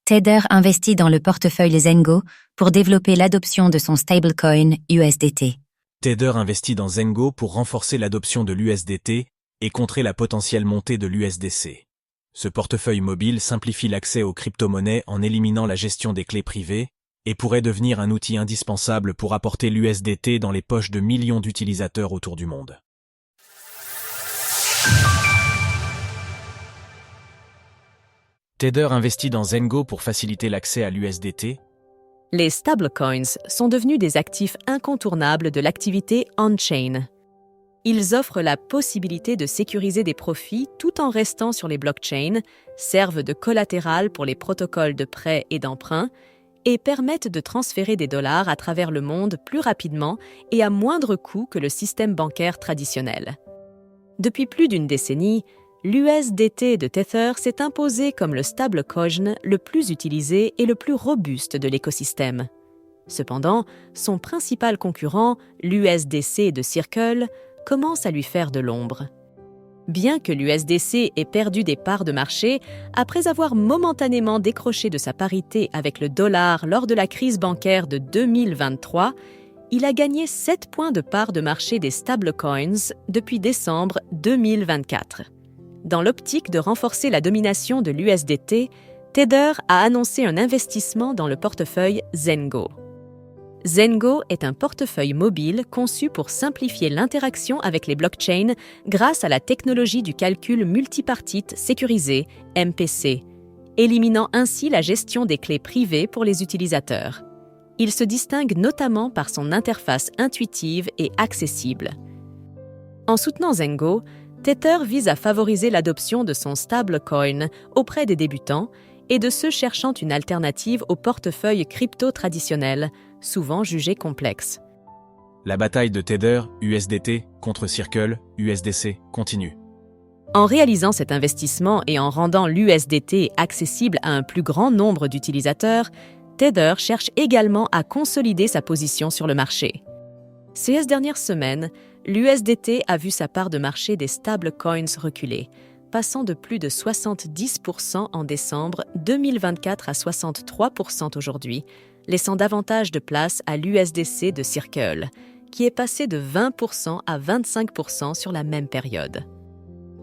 Tether investit dans le portefeuille Zengo pour développer l'adoption de son stablecoin USDT. Tether investit dans Zengo pour renforcer l'adoption de l'USDT et contrer la potentielle montée de l'USDC. Ce portefeuille mobile simplifie l'accès aux crypto-monnaies en éliminant la gestion des clés privées et pourrait devenir un outil indispensable pour apporter l'USDT dans les poches de millions d'utilisateurs autour du monde. Tether investit dans Zengo pour faciliter l'accès à l'USDT. Les stablecoins sont devenus des actifs incontournables de l'activité on-chain. Ils offrent la possibilité de sécuriser des profits tout en restant sur les blockchains, servent de collatéral pour les protocoles de prêt et d'emprunt et permettent de transférer des dollars à travers le monde plus rapidement et à moindre coût que le système bancaire traditionnel. Depuis plus d'une décennie, l'USDT de Tether s'est imposé comme le stablecoin le plus utilisé et le plus robuste de l'écosystème. Cependant, son principal concurrent, l'USDC de Circle, commence à lui faire de l'ombre. Bien que l'USDC ait perdu des parts de marché, après avoir momentanément décroché de sa parité avec le dollar lors de la crise bancaire de 2023, il a gagné 7 points de part de marché des stablecoins depuis décembre 2024. Dans l'optique de renforcer la domination de l'USDT, Tether a annoncé un investissement dans le portefeuille Zengo. Zengo est un portefeuille mobile conçu pour simplifier l'interaction avec les blockchains grâce à la technologie du calcul multipartite sécurisé, MPC, éliminant ainsi la gestion des clés privées pour les utilisateurs. Il se distingue notamment par son interface intuitive et accessible. En soutenant Zengo, Tether vise à favoriser l'adoption de son stablecoin auprès des débutants et de ceux cherchant une alternative au portefeuille crypto traditionnel, souvent jugé complexe. La bataille de Tether, USDT, contre Circle, USDC, continue. En réalisant cet investissement et en rendant l'USDT accessible à un plus grand nombre d'utilisateurs, Tether cherche également à consolider sa position sur le marché. Ces dernières semaines, l'USDT a vu sa part de marché des stablecoins reculer, passant de plus de 70% en décembre 2024 à 63% aujourd'hui, laissant davantage de place à l'USDC de Circle, qui est passé de 20% à 25% sur la même période.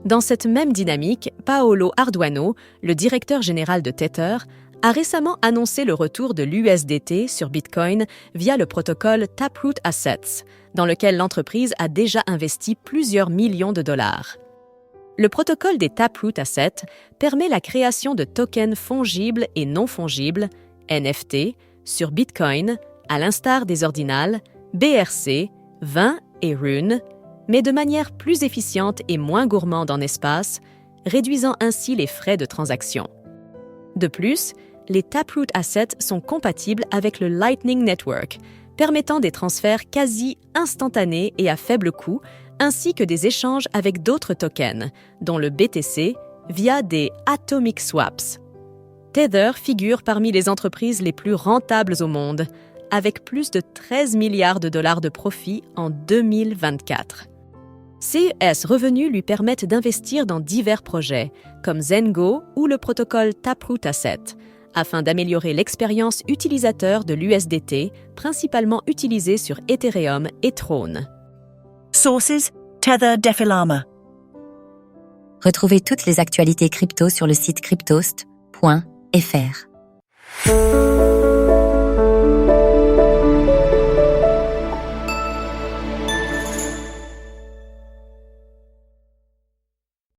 Dans cette même dynamique, Paolo Arduano, le directeur général de Tether, a récemment annoncé le retour de l'USDT sur Bitcoin via le protocole Taproot Assets, dans lequel l'entreprise a déjà investi plusieurs millions de dollars. Le protocole des Taproot Assets permet la création de tokens fongibles et non fongibles, NFT, sur Bitcoin, à l'instar des ordinals, BRC, 20 et Rune, mais de manière plus efficiente et moins gourmande en espace, réduisant ainsi les frais de transaction. De plus, les Taproot Assets sont compatibles avec le Lightning Network, permettant des transferts quasi instantanés et à faible coût, ainsi que des échanges avec d'autres tokens, dont le BTC, via des Atomic Swaps. Tether figure parmi les entreprises les plus rentables au monde, avec plus de 13 milliards de dollars de profit en 2024. CES Revenus lui permettent d'investir dans divers projets, comme Zengo ou le protocole Taproot Asset, afin d'améliorer l'expérience utilisateur de l'USDT, principalement utilisé sur Ethereum et Tron. Sources: Tether Defilama. Retrouvez toutes les actualités crypto sur le site cryptost.fr.